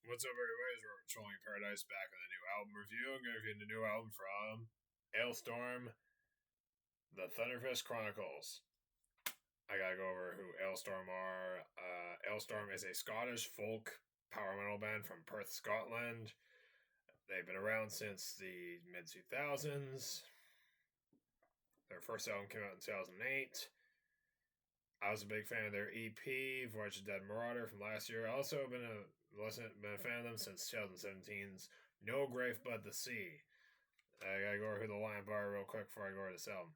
What's up, everybody? We're Trolling Paradise back with a new album review. I'm going to review the new album from Alestorm-The Thunderfist Chronicles. I gotta go over who Alestorm are. Alestorm is a Scottish folk power metal band from Perth, Scotland. They've been around since the mid 2000s. Their first album came out in 2008. I was a big fan of their EP, Voyage of Dead Marauder, from last year. I also been a fan of them since 2017's No Grave But the Sea. I gotta go over who the lineup are real quick before I go over this album.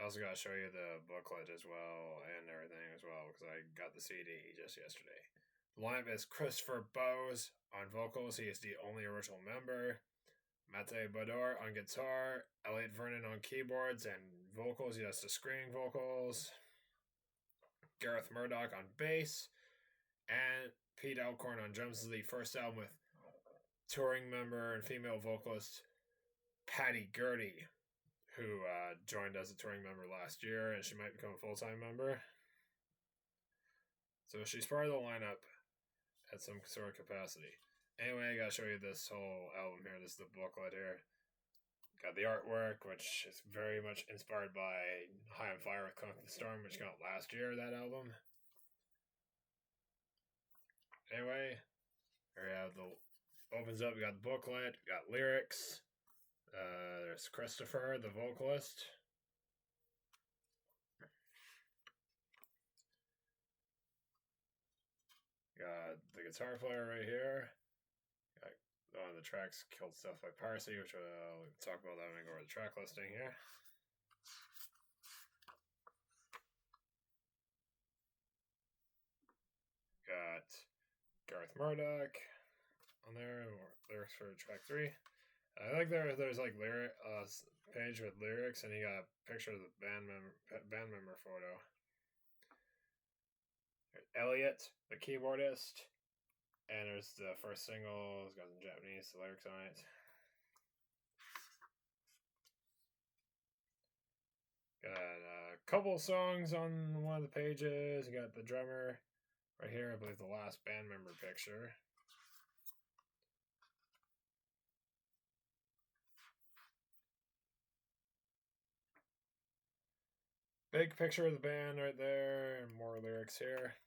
I also gotta show you the booklet as well and everything as well because I got the CD just yesterday. The lineup is Christopher Bowes on vocals. He is the only original member. Mate Bador on guitar. Elliot Vernon on keyboards and vocals. He does the screaming vocals. Gareth Murdoch on bass, and Pete Alcorn on drums. This is the first album with touring member and female vocalist Patty Gurdy, who joined as a touring member last year, and she might become a full-time member. So she's part of the lineup at some sort of capacity. Anyway, I gotta show you this whole album here. This is the booklet here. Got the artwork, which is very much inspired by High on Fire with Conquer the Storm, which came out last year, that album. Anyway, here we have the opens up. We got the booklet, we got lyrics. There's Christopher, the vocalist. Got the guitar player right here. Got one of the tracks, Killed Stuff by Parsi, which I'll talk about that when I go over the track listing here. Got Gareth Murdoch on there, lyrics for track 3. I like there's like lyric page with lyrics, and you got a picture of the band member photo. There's Elliot, the keyboardist, and there's the first single. It's got some Japanese lyrics on it. Got a couple songs on one of the pages. You got the drummer right here. I believe the last band member picture. Big picture of the band right there, and more lyrics here.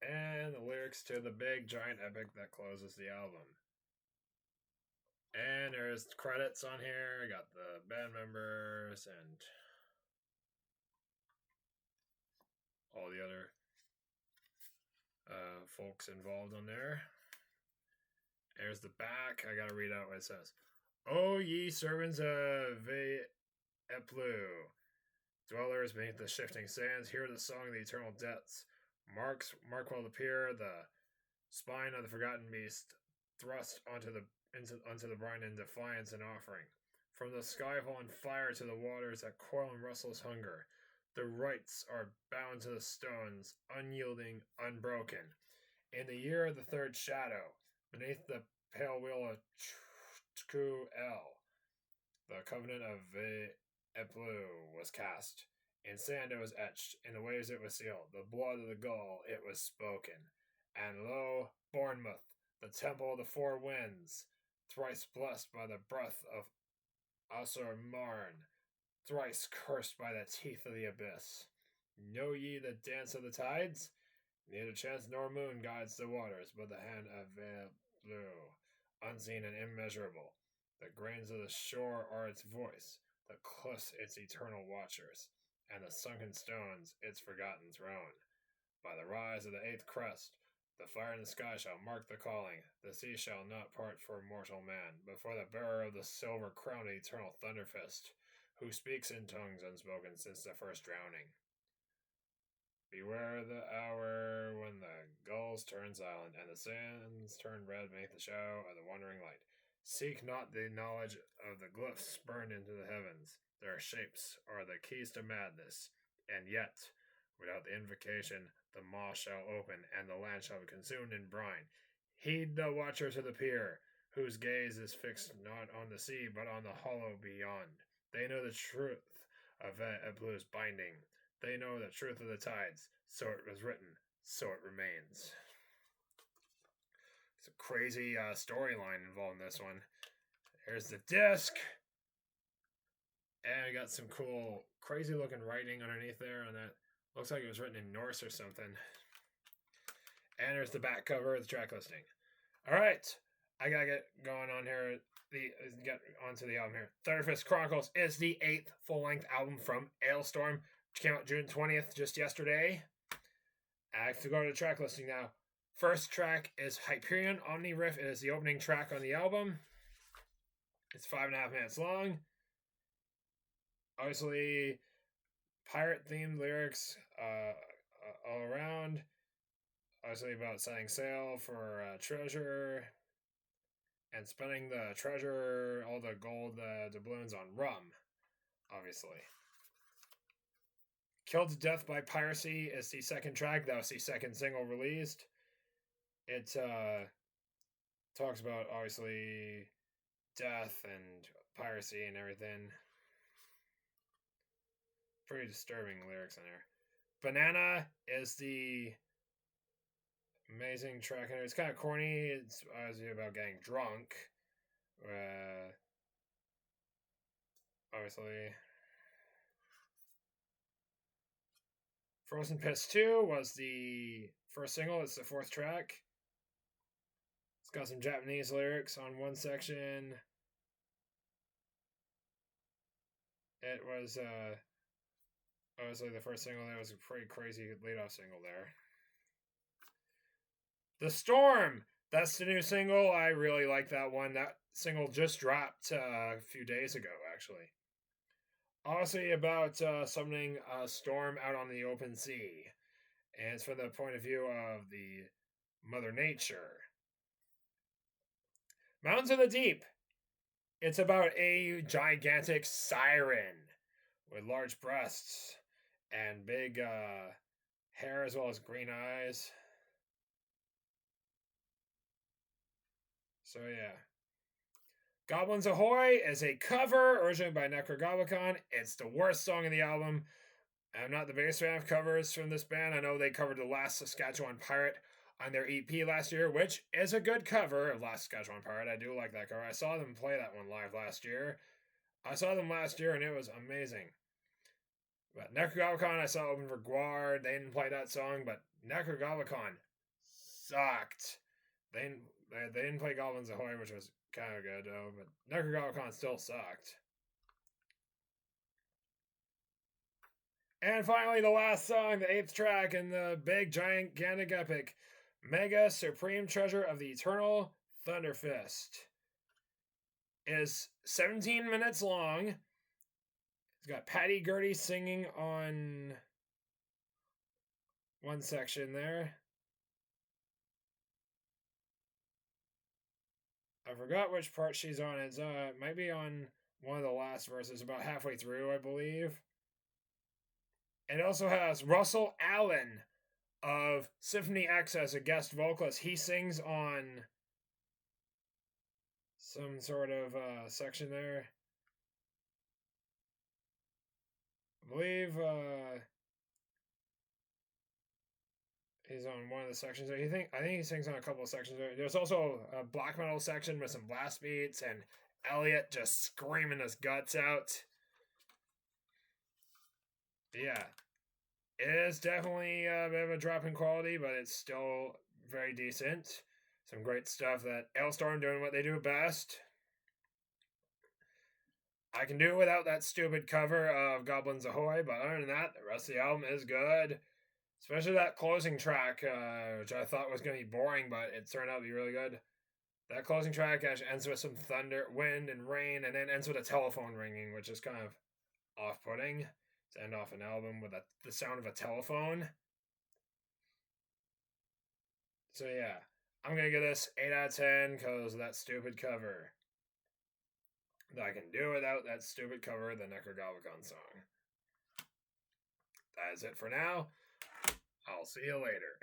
And the lyrics to the big giant epic that closes the album. And there's credits on here. Got the band members and all the other folks involved on there. There's the back. I gotta read out what it says. O ye servants of Eplu, dwellers beneath the shifting sands, hear the song of the eternal depths. Mark will appear, the spine of the forgotten beast thrust onto the brine in defiance and offering. From the sky fallen fire to the waters that coil and restless hunger. The rites are bound to the stones, unyielding, unbroken. In the year of the third shadow, beneath the pale wheel of Tku-El, the covenant of Eplu was cast. In sand it was etched, in the waves it was sealed, the blood of the gull it was spoken. And lo, Bournemouth, the temple of the four winds, thrice blessed by the breath of Asur Marn, thrice cursed by the teeth of the abyss. Know ye the dance of the tides? Neither chance nor moon guides the waters, but the hand of Blue, unseen and immeasurable. The grains of the shore are its voice, the cliffs its eternal watchers, and the sunken stones its forgotten throne. By the rise of the eighth crest, the fire in the sky shall mark the calling. The sea shall not part for mortal man, but for the bearer of the silver crown, eternal Thunderfist, who speaks in tongues unspoken since the first drowning. Beware the hour when the gulls turn silent and the sands turn red beneath the shadow of the wandering light. Seek not the knowledge of the glyphs burned into the heavens. Their shapes are the keys to madness, and yet, without the invocation, the maw shall open, and the land shall be consumed in brine. Heed the watchers of the pier, whose gaze is fixed not on the sea, but on the hollow beyond. They know the truth of Blue's binding. They know the truth of the tides. So it was written. So it remains. It's a crazy storyline involved in this one. Here's the disc. And I got some cool, crazy looking writing underneath there on that. Looks like it was written in Norse or something. And there's the back cover of the track listing. All right, I gotta get going on here. Get onto the album here. Thunderfist Chronicles is the 8th full-length album from Alestorm, which came out June 20th, just yesterday. I have to go to the track listing now. First track is Hyperion Omni Riff. It is the opening track on the album. It's 5.5 minutes long. Obviously, pirate-themed lyrics all around. Obviously about setting sail for treasure and spending the treasure, all the gold doubloons on rum, obviously. Killed to Death by Piracy is the second track. That was the second single released. It talks about, obviously, death and piracy and everything. Pretty disturbing lyrics in there. Banana is the amazing track. It's kind of corny. It's obviously about getting drunk. Obviously. Frozen Piss 2 was the first single. It's the fourth track. It's got some Japanese lyrics on one section. It was obviously the first single. That was a pretty crazy lead-off single there. The Storm. That's the new single. I really like that one. That single just dropped a few days ago, actually. Obviously about summoning a storm out on the open sea. And it's from the point of view of the Mother Nature. Mountains of the Deep. It's about a gigantic siren with large breasts and big hair as well as green eyes. So yeah. Goblins Ahoy is a cover originally by Necrogoblicon. It's the worst song in the album. I'm not the biggest fan of covers from this band. I know they covered The Last Saskatchewan Pirate on their EP last year, which is a good cover of Last Saskatchewan Pirate. I do like that cover. I saw them play that one live last year. I saw them last year and it was amazing. But Necrogoblicon I saw open for Guard. They didn't play that song, but Necrogoblicon sucked. They didn't play Goblins Ahoy, which was kind of good though, but Necrogoblicon still sucked. And finally, the last song, the 8th track in the big, gigantic epic, Mega Supreme Treasure of the Eternal Thunderfist, is 17 minutes long. It's got Patty Gurdy singing on one section there. I forgot which part she's on. It's might be on one of the last verses, about halfway through, I believe. It also has Russell Allen of Symphony X as a guest vocalist. He sings on some sort of section there. I believe he's on one of the sections. I think he sings on a couple of sections. There's also a black metal section with some blast beats and Elliot just screaming his guts out. Yeah, it is definitely a bit of a drop in quality, but it's still very decent. Some great stuff that Alestorm doing what they do best. I can do without that stupid cover of Goblins Ahoy, but other than that, the rest of the album is good. Especially that closing track, which I thought was going to be boring, but it turned out to be really good. That closing track actually ends with some thunder, wind, and rain, and then ends with a telephone ringing, which is kind of off-putting to end off an album with the sound of a telephone. So yeah, I'm going to give this 8 out of 10 because of that stupid cover. I can do without that stupid cover of the Necrogoblicon song. That is it for now. I'll see you later.